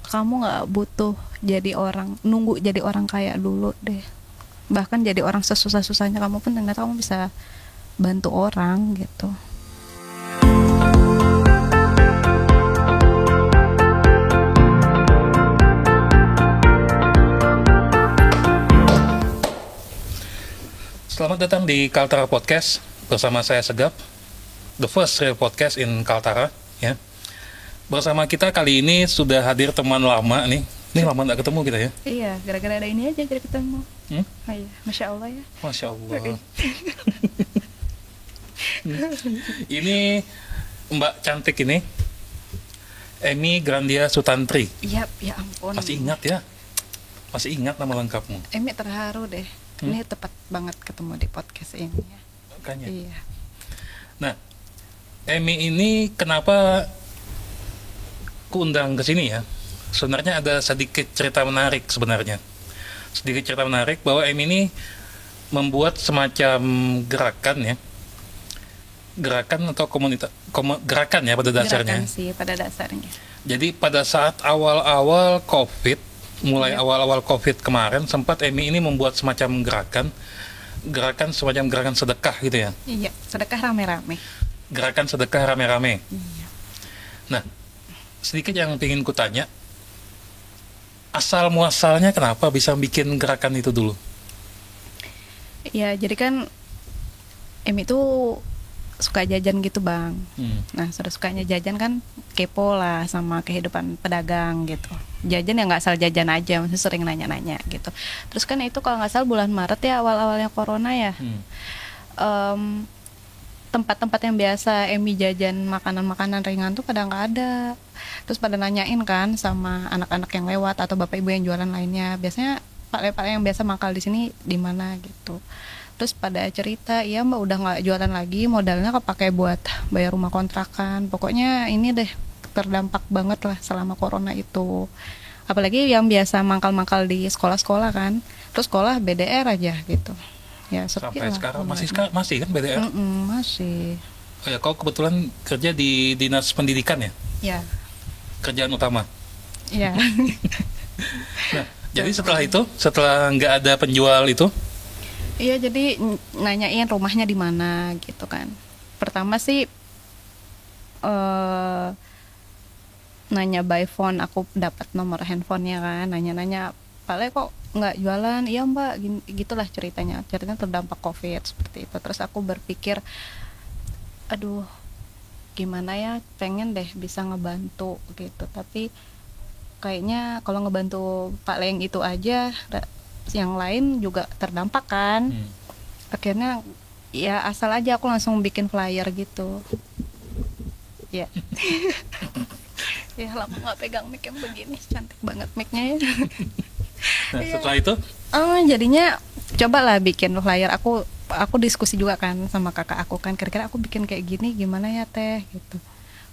kamu nggak butuh jadi orang, nunggu jadi orang kaya dulu deh. Bahkan jadi orang sesusah-susahnya kamu pun ternyata kamu bisa bantu orang gitu. Selamat datang di Kaltara Podcast bersama saya Segap, the first real podcast in Kaltara. Ya, bersama kita kali ini sudah hadir teman lama nih. Ini lama nggak ketemu kita ya? Iya, gara-gara ada ini aja jadi ketemu. Oh iya, masya Allah ya. Masya Allah. Ini Mbak cantik ini, Emi Grandia Sutantri. Iya, ya ampun. Masih ingat ya? Masih ingat nama lengkapmu? Emi terharu deh. Ini tepat banget ketemu di podcast ini ya. Makanya. Iya. Nah, Emi ini kenapa kuundang ke sini ya? Sebenarnya ada sedikit cerita menarik sebenarnya. Sedikit cerita menarik bahwa Emi ini membuat semacam gerakan ya. Gerakan atau komunitas, gerakan ya pada dasarnya. Gerakan sih pada dasarnya. Jadi pada saat awal-awal COVID, mulai Iya. awal-awal COVID kemarin, sempat Emi ini membuat semacam gerakan semacam gerakan sedekah gitu ya. Iya, sedekah rame-rame. Gerakan sedekah rame-rame. Iya. Nah, sedikit yang ingin kutanya, asal muasalnya kenapa bisa bikin gerakan itu dulu? Ya, jadi kan Emi tuh suka jajan gitu bang. Nah, sudah sukanya jajan kan kepo lah sama kehidupan pedagang gitu. Jajan ya nggak asal jajan aja, maksudnya sering nanya-nanya gitu. Terus kan itu kalau nggak salah bulan Maret ya, awal-awalnya corona ya. Tempat-tempat yang biasa Emi jajan makanan-makanan ringan tuh pada nggak ada. Terus pada nanyain kan sama anak-anak yang lewat atau bapak ibu yang jualan lainnya, biasanya pak yang biasa mangkal di sini di mana gitu. Terus pada cerita, iya mbak udah nggak jualan lagi, modalnya kepake buat bayar rumah kontrakan. Pokoknya ini deh terdampak banget lah selama corona itu. Apalagi yang biasa mangkal-mangkal di sekolah-sekolah kan, terus sekolah BDR aja gitu. Ya sepi Sampai lah. sekarang masih kan BDR? Masih. Oh ya, kau kebetulan kerja di dinas pendidikan ya? Ya. Kerjaan utama. Ya. Nah, jadi setelah nggak ada penjual itu, Iya, jadi nanyain rumahnya di mana gitu kan. Pertama sih nanya by phone, aku dapat nomor handphonenya kan, nanya-nanya, Pak Le kok nggak jualan? Iya mbak, gitulah ceritanya terdampak COVID seperti itu. Terus aku berpikir, aduh gimana ya, pengen deh bisa ngebantu gitu, tapi kayaknya kalau ngebantu Pak Le yang itu aja, yang lain juga terdampak kan. Akhirnya ya asal aja aku langsung bikin flyer gitu ya. Ya lama nggak pegang mic yang begini, cantik banget micnya ya. nah, setelah itu, Jadinya cobalah bikin flyer. Aku diskusi juga kan sama kakak aku kan, kira-kira aku bikin kayak gini gimana ya teh gitu.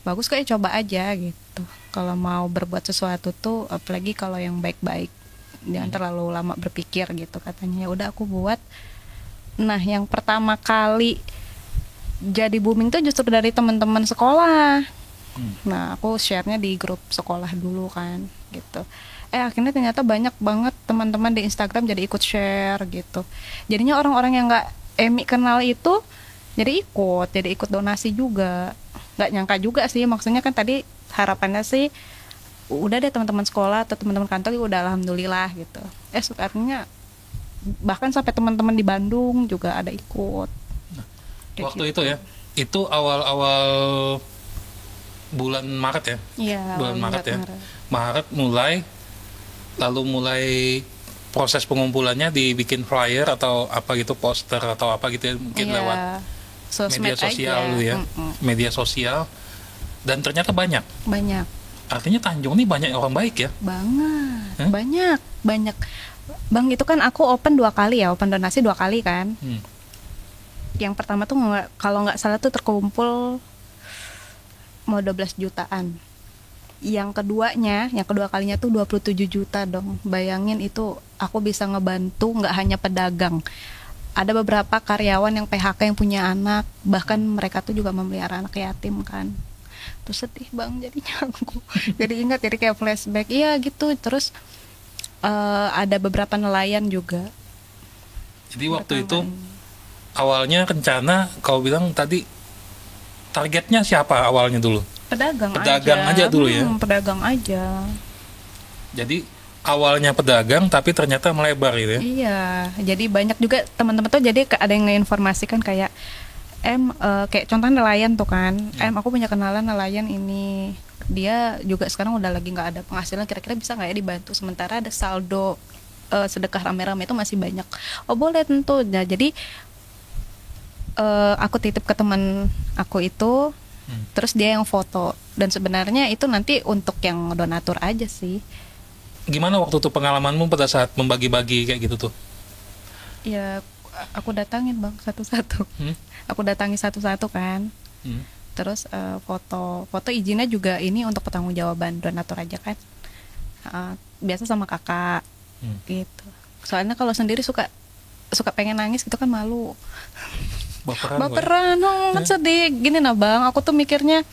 Bagus kok ya, coba aja gitu. Kalau mau berbuat sesuatu tuh, apalagi kalau yang baik-baik, jangan terlalu lama berpikir gitu katanya. Ya udah aku buat. Nah, yang pertama kali jadi booming tuh justru dari teman-teman sekolah. Nah, aku share-nya di grup sekolah dulu kan gitu. Akhirnya ternyata banyak banget teman-teman di Instagram jadi ikut share gitu. Jadinya orang-orang yang nggak Emi kenal itu jadi ikut donasi juga. Nggak nyangka juga sih, maksudnya kan tadi harapannya sih udah deh teman-teman sekolah atau teman-teman kantor udah alhamdulillah gitu. Artinya bahkan sampai teman-teman di Bandung juga ada ikut. waktu gitu. itu ya, itu awal-awal bulan Maret ya? Iya, bulan Maret ya. Maret mulai proses pengumpulannya dibikin flyer atau apa gitu, poster atau apa gitu ya, mungkin lewat media sosial aja. dulu ya. Media sosial, dan ternyata banyak. Artinya Tanjung ini banyak orang baik ya? Banget. Banyak. Bang, itu kan aku open donasi 2 kali kan. Yang pertama tuh kalau nggak salah tuh terkumpul mau 12 jutaan. Yang kedua kalinya tuh 27 juta dong. Bayangin itu aku bisa ngebantu nggak hanya pedagang. Ada beberapa karyawan yang PHK yang punya anak, bahkan mereka tuh juga memelihara anak yatim kan. Terus sedih bang jadinya aku. Jadi ingat, jadi kayak flashback. Iya gitu. Terus ada beberapa nelayan juga. Jadi waktu itu awalnya rencana kau bilang tadi targetnya siapa awalnya dulu? Pedagang aja dulu ya. Pedagang aja. Jadi awalnya pedagang tapi ternyata melebar gitu ya. Iya, jadi banyak juga teman-teman tuh, jadi ada yang ngeinformasikan kayak kayak contohnya nelayan tuh kan. Aku punya kenalan nelayan ini. Dia juga sekarang udah lagi nggak ada penghasilan, kira-kira bisa nggak ya dibantu, sementara ada saldo sedekah rame-rame itu masih banyak. Oh boleh tentu. Nah, jadi aku titip ke teman aku itu, terus dia yang foto, dan sebenarnya itu nanti untuk yang donatur aja sih. Gimana waktu itu pengalamanmu pada saat membagi-bagi kayak gitu tuh? Ya aku datangin bang satu-satu. Aku datangi satu-satu kan. Terus foto izinnya juga ini untuk pertanggungjawaban donatur aja kan. Biasa sama kakak gitu. Soalnya kalau sendiri suka pengen nangis gitu kan, malu. Baperan kan sedih gini nah bang. Aku tuh mikirnya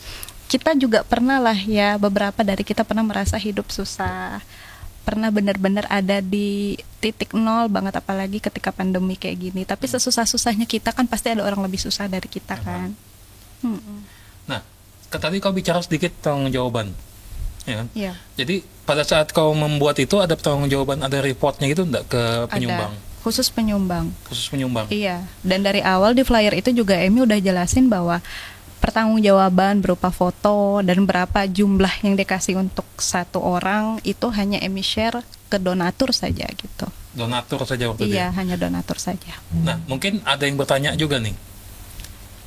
kita juga pernah lah ya, beberapa dari kita pernah merasa hidup susah, pernah benar-benar ada di titik nol banget, apalagi ketika pandemi kayak gini. Tapi sesusah-susahnya kita kan pasti ada orang lebih susah dari kita kan. Nah, tadi kau bicara sedikit tanggung jawaban, ya kan? Iya. Jadi pada saat kau membuat itu ada tanggung jawaban, ada reportnya gitu enggak ke penyumbang? Ada. Khusus penyumbang. Iya. Dan dari awal di flyer itu juga Emi udah jelasin bahwa pertanggungjawaban berupa foto dan berapa jumlah yang dikasih untuk satu orang itu hanya Emi share ke donatur saja gitu. Donatur saja waktu itu. Iya, hanya donatur saja. Nah, mungkin ada yang bertanya juga nih.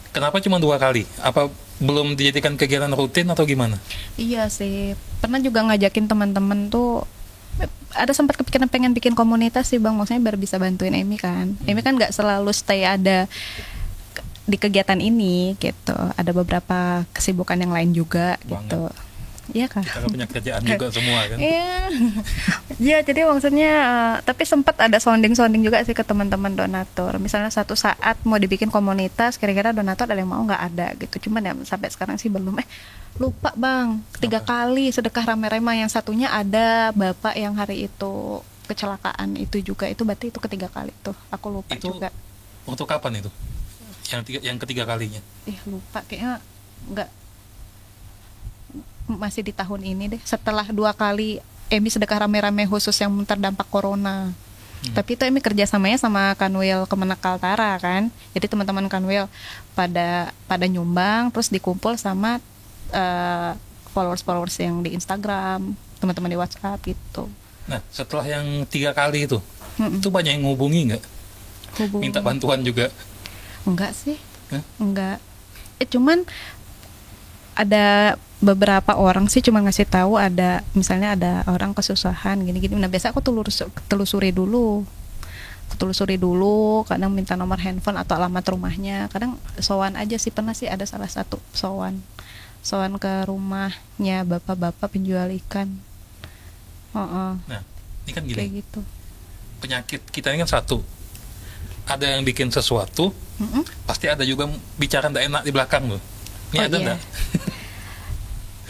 Kenapa cuma 2 kali? Apa belum dijadikan kegiatan rutin atau gimana? Iya sih. Pernah juga ngajakin teman-teman tuh, ada sempat kepikiran pengen bikin komunitas sih bang, maksudnya biar bisa bantuin Emi kan. Emi kan nggak selalu stay ada di kegiatan ini gitu, ada beberapa kesibukan yang lain juga gitu. Iya kan, kita punya kerjaan juga semua kan. Iya jadi maksudnya tapi sempat ada sounding juga sih ke teman-teman donatur, misalnya satu saat mau dibikin komunitas, kira-kira donatur ada yang mau, nggak ada gitu. Cuman ya sampai sekarang sih belum. Lupa bang, 3 kali sedekah rame-rame, yang satunya ada bapak yang hari itu kecelakaan itu juga, itu berarti itu ketiga kali tuh, aku lupa itu juga. Untuk kapan itu? Yang ketiga kalinya? Lupa, kayaknya nggak, masih di tahun ini deh, setelah 2 kali Emi sedekah rame-rame khusus yang terdampak corona. Tapi itu Emi kerjasamanya sama Kanwil Kemenak Kaltara kan, jadi teman-teman Kanwil pada nyumbang, terus dikumpul sama followers yang di Instagram, teman-teman di WhatsApp gitu. Nah setelah yang 3 kali itu banyak yang ngubungi nggak? Minta bantuan juga? Enggak sih, enggak. Cuman ada beberapa orang sih cuma ngasih tahu, ada misalnya ada orang kesusahan gini-gini. Nah biasa aku telusuri dulu, kadang minta nomor handphone atau alamat rumahnya, kadang sowan aja sih. Pernah sih ada salah satu sowan ke rumahnya bapak-bapak penjual ikan. Nah ini kan gini, kayak gitu. Penyakit kita ini kan satu, ada yang bikin sesuatu, pasti ada juga bicara nggak enak di belakang loh. Ini ada nggak?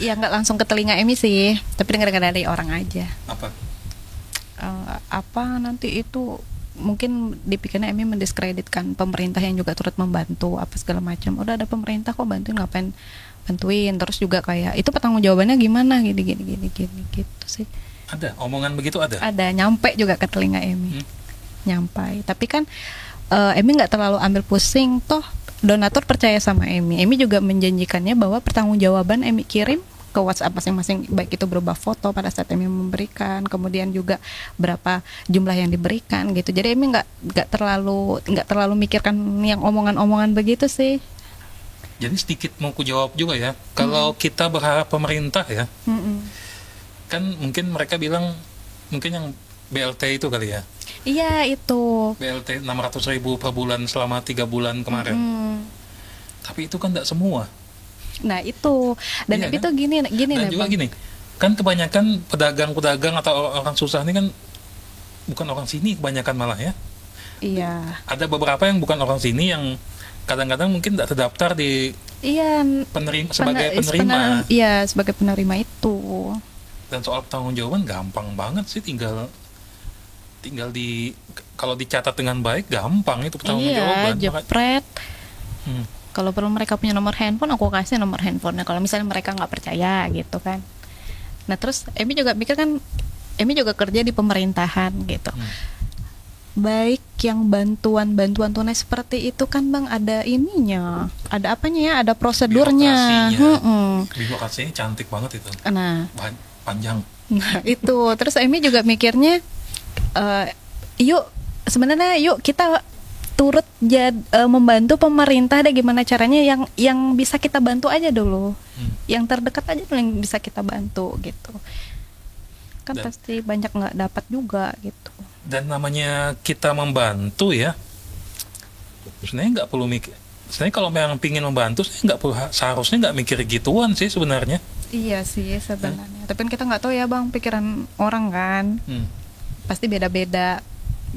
Ya nggak langsung ke telinga Emi sih, tapi dengar-dengar dari orang aja. Apa nanti itu mungkin dipikirnya Emi mendiskreditkan pemerintah yang juga turut membantu apa segala macam. Udah ada pemerintah kok bantuin, ngapain bantuin? Terus juga kayak itu pertanggungjawabannya gimana, gini gitu sih. Ada omongan begitu? Ada nyampe juga ke telinga Emi. Nyampai, tapi kan Emi nggak terlalu ambil pusing, toh donatur percaya sama Emi. Emi juga menjanjikannya bahwa pertanggungjawaban Emi kirim ke WhatsApp masing-masing, baik itu berupa foto pada saat Emi memberikan, kemudian juga berapa jumlah yang diberikan gitu. Jadi Emi nggak terlalu mikirkan yang omongan-omongan begitu sih. Jadi sedikit mau ku jawab juga ya, kalau kita berharap pemerintah ya, kan mungkin mereka bilang mungkin yang BLT itu kali ya. Iya itu BLT 600.000 per bulan selama 3 bulan kemarin. Tapi itu kan tidak semua. Nah itu, dan iya, itu kan? gini dan juga gini, kan kebanyakan pedagang atau orang susah ini kan bukan orang sini kebanyakan malah ya. Iya. Ada beberapa yang bukan orang sini yang kadang-kadang mungkin tidak terdaftar di Iya, sebagai penerima. Iya, sebagai penerima itu. Dan soal pertanggungjawaban gampang banget sih, tinggal kalau dicatat dengan baik gampang itu pertanggungjawaban. Iya, jepret. Hmm. Kalau perlu mereka punya nomor handphone, aku kasih nomor handphonenya. Kalau misalnya mereka nggak percaya gitu kan. Nah terus Emi juga mikir kan, Emi juga kerja di pemerintahan gitu. Baik yang bantuan tunai seperti itu kan Bang, ada ininya, ada apanya ya, ada prosedurnya. Birokrasinya cantik banget itu. Nah, panjang. Nah itu, terus Emi juga mikirnya, yuk kita turut membantu pemerintah deh, gimana caranya yang bisa kita bantu aja dulu, yang terdekat aja dulu yang bisa kita bantu gitu kan. Pasti banyak nggak dapat juga gitu. Dan namanya kita membantu ya, sebenarnya nggak perlu mikir. Sebenarnya kalau memang pingin membantu, seharusnya nggak mikir gituan sih sebenarnya. Iya sih sebenarnya, tapi kan kita nggak tahu ya Bang, pikiran orang kan pasti beda-beda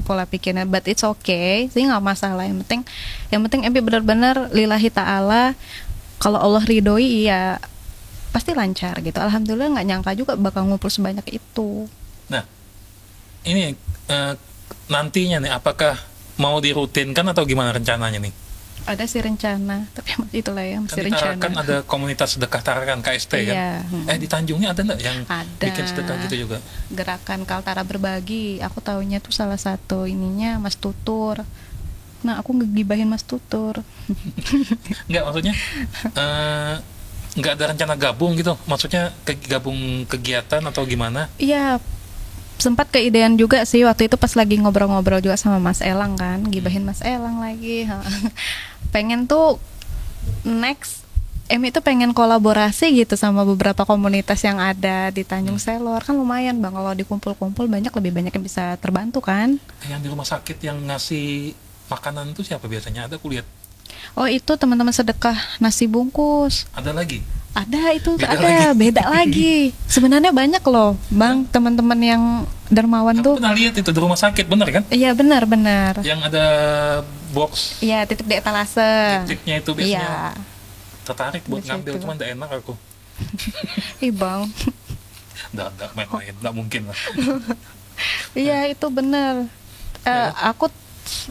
pola pikirnya, but it's okay sih, nggak masalah. Yang penting Empi benar-benar lillahi ta'ala, kalau Allah ridhoi ya pasti lancar gitu. Alhamdulillah, nggak nyangka juga bakal ngumpul sebanyak itu. Nah ini nantinya nih, apakah mau dirutinkan atau gimana rencananya nih? Ada sih rencana, tapi itulah ya, masih rencana. Kan ada komunitas sedekah Tarakan KST iya. Kan? Di Tanjungnya ada nggak yang bikin sedekah gitu juga? Gerakan Kaltara Berbagi, aku taunya tuh salah satu ininya Mas Tutur. Nah aku ngegibahin Mas Tutur. Nggak, maksudnya nggak ada rencana gabung gitu? Maksudnya gabung kegiatan atau gimana? Iya, sempat keidean juga sih waktu itu pas lagi ngobrol-ngobrol juga sama Mas Elang kan, gibahin Mas Elang lagi. Pengen tuh next Emi itu pengen kolaborasi gitu sama beberapa komunitas yang ada di Tanjung Selor. Kan lumayan Bang, kalau dikumpul-kumpul lebih banyak yang bisa terbantu kan. Yang di rumah sakit yang ngasih makanan itu siapa biasanya? Ada kulihat. Oh itu teman-teman sedekah nasi bungkus. Ada lagi? Ada itu, beda lagi. Sebenarnya banyak loh Bang, teman-teman yang dermawan. Aku tuh pernah lihat itu di rumah sakit, benar kan? Iya benar. Yang ada box. Iya, titip di etalase. Titiknya itu biasanya. Iya. Tertarik buat ngambil, cuman tidak enak aku. Ih Bang. Nggak main-main, nggak mungkin lah. Iya itu benar. Aku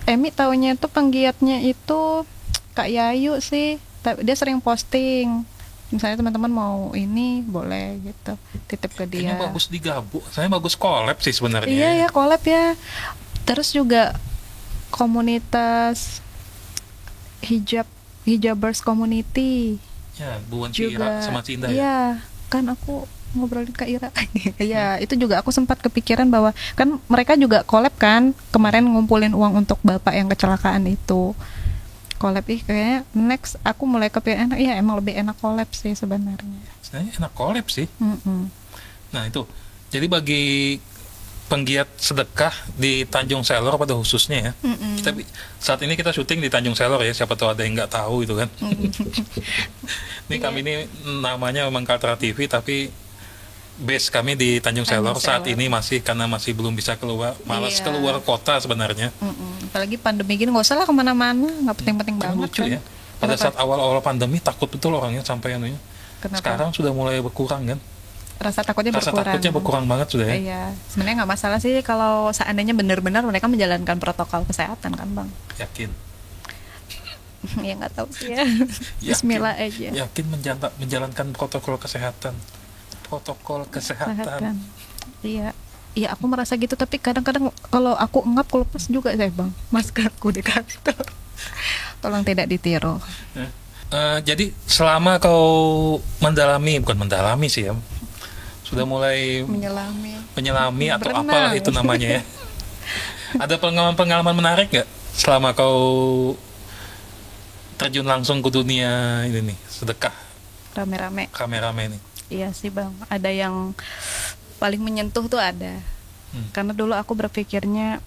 Emi taunya itu penggiatnya itu Kak Yayu sih. Dia sering posting. Misalnya teman-teman mau ini boleh gitu, titip ke dia. Kayaknya bagus digabung. Saya bagus collab sih sebenarnya. Iya ya, collab ya. Terus juga komunitas hijabers community. Ya, Bu Ira sama Cinda ya. Iya, kan aku ngobrolin Kak Ira. Iya, itu juga aku sempat kepikiran bahwa kan mereka juga collab kan, kemarin ngumpulin uang untuk bapak yang kecelakaan itu. Collab kayaknya next aku mulai kepikiran enak. Iya, emang lebih enak collab sih sebenarnya. Sebenarnya enak collab sih. Nah itu, jadi bagi penggiat sedekah di Tanjung Selor pada khususnya ya. Saat ini kita syuting di Tanjung Selor ya, siapa tahu ada yang nggak tahu itu kan. Ini kami ini namanya memang Kaltara TV, tapi base kami di Tanjung Selor saat ini karena masih belum bisa keluar, malas keluar kota sebenarnya. Apalagi pandemi gini, nggak usah lah kemana-mana, nggak penting-penting banget. Lucu kan? Ya. Pada saat awal-awal pandemi takut betul orangnya sampai anunya. Sekarang sudah mulai berkurang kan? Rasa takutnya berkurang banget sudah ya. Iya, sebenarnya nggak masalah sih kalau seandainya benar-benar mereka menjalankan protokol kesehatan kan Bang. Yakin? Ya nggak tahu sih ya. Bismillah aja. Yakin menjalankan protokol kesehatan. Iya. Iya, aku merasa gitu, tapi kadang-kadang kalau aku engap kelepas juga saya Bang, maskerku di kantor. Tolong tidak ditiru. Jadi selama kau bukan mendalami sih ya, sudah mulai menyelami atau berenang. apalah itu namanya ya. Ada pengalaman menarik nggak selama kau terjun langsung ke dunia ini nih, sedekah rame-rame nih? Iya sih Bang, ada yang paling menyentuh tuh ada. Karena dulu aku berpikirnya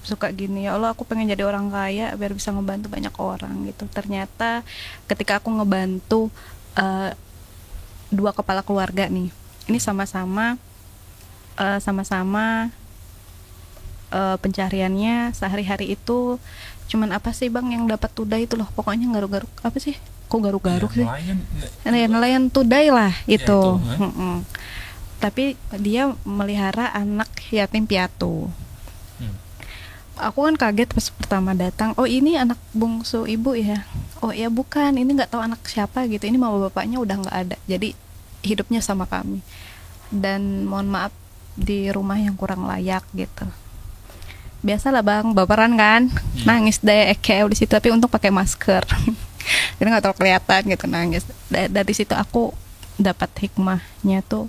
suka gini, ya Allah aku pengen jadi orang kaya biar bisa ngebantu banyak orang gitu. Ternyata ketika aku ngebantu 2 kepala keluarga nih, ini sama-sama pencariannya sehari-hari itu cuman apa sih Bang yang dapat udah itu loh, pokoknya garuk-garuk apa sih kok garuk-garuk Ya, sih. nelayan. Nelayan tudai lah Ya, itu. itu, Mm-mm. Tapi dia melihara anak yatim piatu. Hmm. Aku kan kaget pas pertama datang, oh ini anak bungsu ibu ya, oh ya bukan, ini nggak tahu anak siapa gitu, ini mama bapaknya udah nggak ada, jadi hidupnya sama kami, dan mohon maaf di rumah yang kurang layak gitu. Biasalah bang, baperan kan, nangis deh ekeu di situ, tapi untuk pakai masker, jadi nggak terlalu kelihatan gitu nangis. Dari situ aku dapat hikmahnya tuh,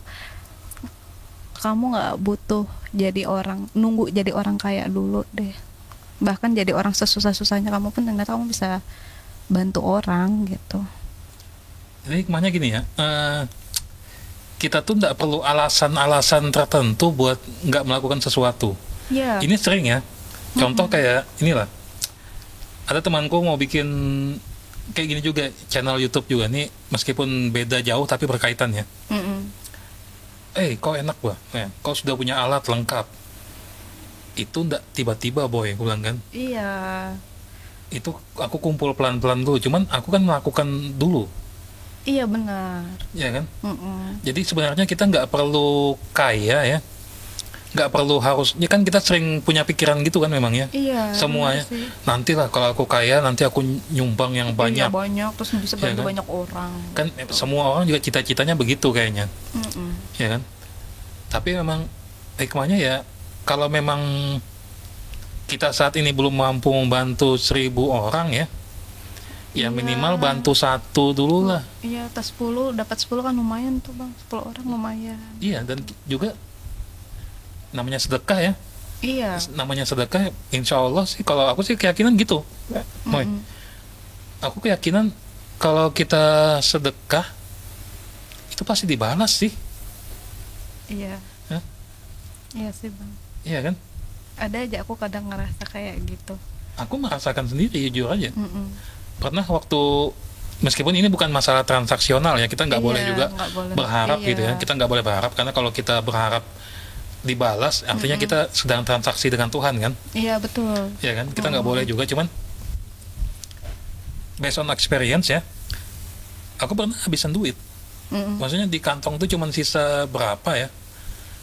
kamu nggak butuh jadi orang, nunggu jadi orang kaya dulu deh, bahkan jadi orang sesusah-susahnya kamu pun ternyata kamu bisa bantu orang gitu. Jadi hikmahnya gini ya, kita tuh nggak perlu alasan-alasan tertentu buat nggak melakukan sesuatu. Iya. Ini sering ya, contoh kayak inilah, ada temanku mau bikin kayak gini juga, channel YouTube juga nih, meskipun beda jauh tapi berkaitan ya. Kau enak bah, kau sudah punya alat lengkap. Itu ndak tiba-tiba boy, aku bilang kan. Iya. Itu aku kumpul pelan-pelan dulu, cuman aku kan melakukan dulu, Iya benar. ya kan. Mm-mm. Jadi sebenarnya kita nggak perlu kaya ya, nggak perlu harus, ya kan kita sering punya pikiran gitu kan memang ya. Iya. Semuanya, benar sih. nantilah kalau aku kaya, nanti aku nyumbang yang Iya, banyak. banyak, terus bisa Iya bantu kan? banyak orang. Kan semua orang juga cita-citanya begitu kayaknya, Mm-mm. ya kan. Tapi memang hikmahnya ya, kalau memang kita saat ini belum mampu membantu 1.000 orang ya, ya Iya. minimal bantu satu dulu lah. Iya, tas 10 dapat 10 kan lumayan tuh bang, 10 orang lumayan. Iya, dan juga namanya sedekah ya, Iya. namanya sedekah, insya Allah sih, kalau aku sih keyakinan gitu, Moy. Mm-mm. Aku keyakinan kalau kita sedekah itu pasti dibalas sih, Iya. Hah? Iya sih bang. iya kan. Ada aja aku kadang ngerasa kayak gitu. Aku merasakan sendiri jujur aja. Mm-mm. Pernah waktu, meskipun ini bukan masalah transaksional ya, kita nggak boleh Iya, juga nggak boleh. berharap Iya. gitu ya, kita nggak boleh berharap, karena kalau kita berharap dibalas artinya kita sedang transaksi dengan Tuhan kan, Iya betul. ya kan, kita nggak boleh juga. Cuman based on experience ya, aku pernah habisan duit, Mm-mm. maksudnya di kantong tuh cuman sisa berapa ya,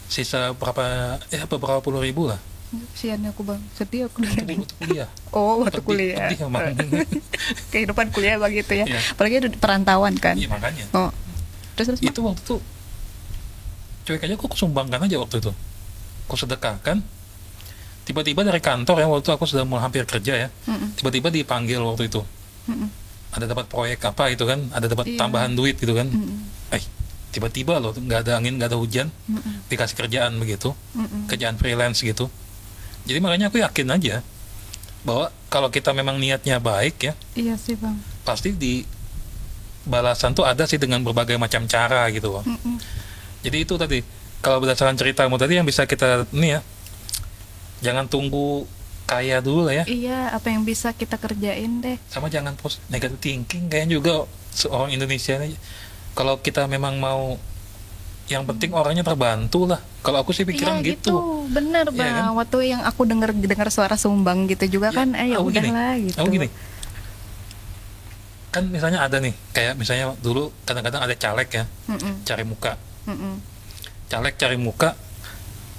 sisa berapa ya, beberapa puluh ribu lah. Siannya aku bang, sedih aku Itu dengerin. waktu kuliah. Oh waktu Pedih- kuliah. pedih emang. Kehidupan kuliah begitu ya. Iya. Apalagi udah di perantauan kan. Iya makanya. Oh. Terus Bang? Itu waktu itu cuek aja, aku sumbangkan aja waktu itu, aku sedekahkan. Tiba-tiba dari kantor ya, waktu itu aku sudah mau hampir kerja ya, Mm-mm. tiba-tiba dipanggil waktu itu, Mm-mm. ada dapat proyek apa gitu kan, ada dapat Iya. tambahan duit gitu kan. Mm-mm. Tiba-tiba loh, nggak ada angin, nggak ada hujan, Mm-mm. dikasih kerjaan begitu, Mm-mm. kerjaan freelance gitu. Jadi makanya aku yakin aja bahwa kalau kita memang niatnya baik ya, Iya sih bang. pasti di balasan tuh ada sih dengan berbagai macam cara gitu loh. Mm-mm. Jadi itu tadi, kalau berdasarkan ceritamu tadi yang bisa kita nih ya, jangan tunggu kaya dulu lah ya, Iya, apa yang bisa kita kerjain deh. sama jangan negative thinking kayaknya juga seorang Indonesia nih. Kalau kita memang mau, yang penting orangnya terbantu lah. Kalau aku sih pikiran Iya gitu. bener Iya bang. kan? Waktu yang aku dengar suara sumbang gitu juga Ya, kan, ya aku gini, udahlah gitu. Aku gini, kan misalnya ada nih, kayak misalnya dulu kadang-kadang ada caleg ya, Mm-mm. cari muka, Mm-mm. caleg cari muka,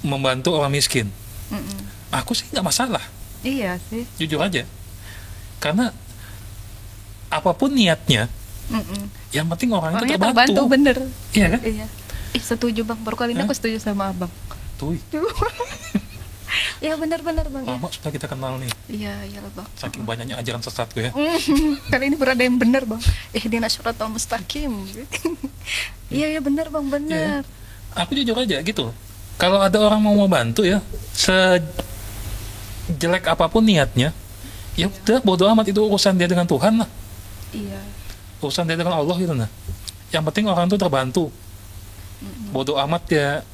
membantu orang miskin. Mm-mm. Aku sih nggak masalah, Iya sih. jujur aja, karena apapun niatnya, Mm-mm. yang penting orang itu Orangnya terbantu. terbantu bener. Iya kan? Iya. Setuju bang. Baru kali ini Hah? aku setuju sama abang. Tuh, Iya bener-bener bang. Ya. lama sudah kita kenal nih, Iya iya lah, bang. saking banyaknya ajaran sesatku ya. Kali ini berada yang bener bang. Ihdina syiratal mustaqim. Iya iya bener bang, bener. Aku jujur aja gitu. Kalau ada orang mau bantu ya, sejelek apapun niatnya, ya udah bodo amat, itu urusan dia dengan Tuhan lah, Iya. urusan dia dengan Allah gitu nah. Yang penting orang tuh terbantu. Bodo amat ya,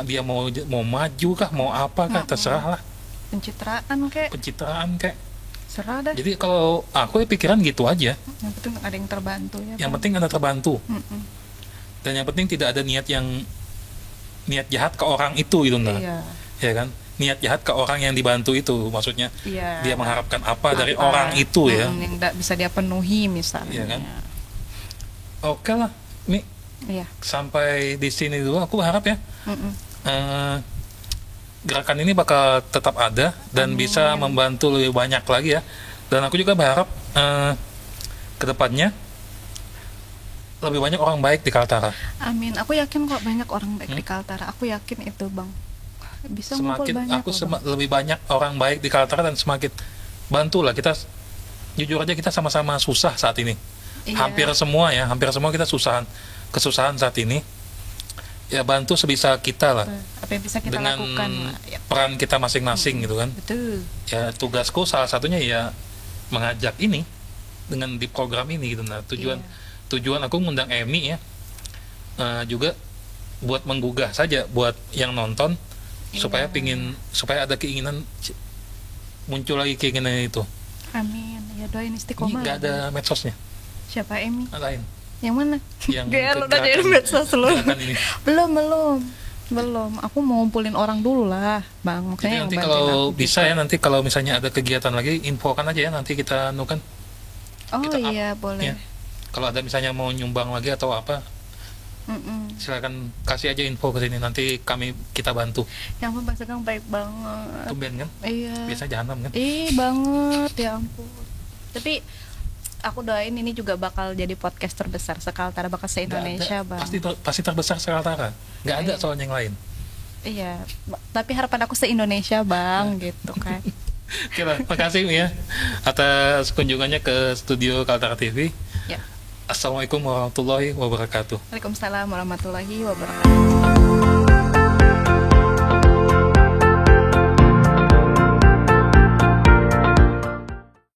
dia mau maju kah, mau apa kah, terserah lah, Pencitraan kek. pencitraan kayak. Serah dah. Jadi kalau aku ya pikiran gitu aja. Yang penting ada yang terbantu ya. Yang Bang. penting ada terbantu, Mm-mm. dan yang penting tidak ada niat jahat ke orang itu gitu nah. Iya. Ya kan, niat jahat ke orang yang dibantu itu, maksudnya Iya. dia mengharapkan apa dari orang itu ya. Yang nggak bisa dia penuhi misalnya. Iya kan? Oke lah, Mi, Iya. sampai di sini dulu. Aku harap ya Mm-mm. eh, gerakan ini bakal tetap ada dan bisa membantu lebih banyak lagi ya. Dan aku juga berharap ke depannya lebih banyak orang baik di Kaltara. Amin. Aku yakin kok banyak orang baik di Kaltara. Aku yakin itu, Bang. Bisa ngumpul Semakin banyak aku loh, Bang. lebih banyak orang baik di Kaltara dan semakin bantulah kita. Jujur aja kita sama-sama susah saat ini. Iya. Hampir semua kita kesusahan saat ini. Ya bantu sebisa kita lah Apa yang bisa kita dengan lakukan? Ya, peran kita masing-masing gitu kan. betul. Ya tugasku salah satunya ya mengajak ini dengan di program ini gitu. Nah tujuan aku ngundang Emi ya juga buat menggugah saja buat yang nonton supaya supaya ada keinginan muncul lagi keinginan itu. Amin. Ya doain Ini istiqomah. nggak ada medsosnya Siapa Emi? lain Yang mana? yang Gak lu gerakan- nanyain medsos lu. gerakan ini. Belum. Aku mau ngumpulin orang dulu lah, Bang. Jadi Maksudnya nanti yang kalau bantuin aku bisa gitu. ya nanti kalau misalnya ada kegiatan lagi infokan aja ya nanti kita nukan Oh kita up, iya, boleh. ya. Kalau ada misalnya mau nyumbang lagi atau apa Mm-mm. silakan kasih aja info ke sini nanti kita bantu. Ya ampun, Bang Sugeng baik banget. Tumben kan? Iya. Biasa jahanam kan? Banget, ya ampun. Tapi aku doain ini juga bakal jadi podcast terbesar sekaltara, bakal Nggak se-Indonesia, ada. Bang. Pasti terbesar sekaltara. Nggak ada soalnya yang lain. Iya, tapi harapan aku se-Indonesia, Bang, gitu kan. Oke lah, makasih ya atas kunjungannya ke studio Kaltara TV. Ya. Assalamualaikum warahmatullahi wabarakatuh. Waalaikumsalam warahmatullahi wabarakatuh.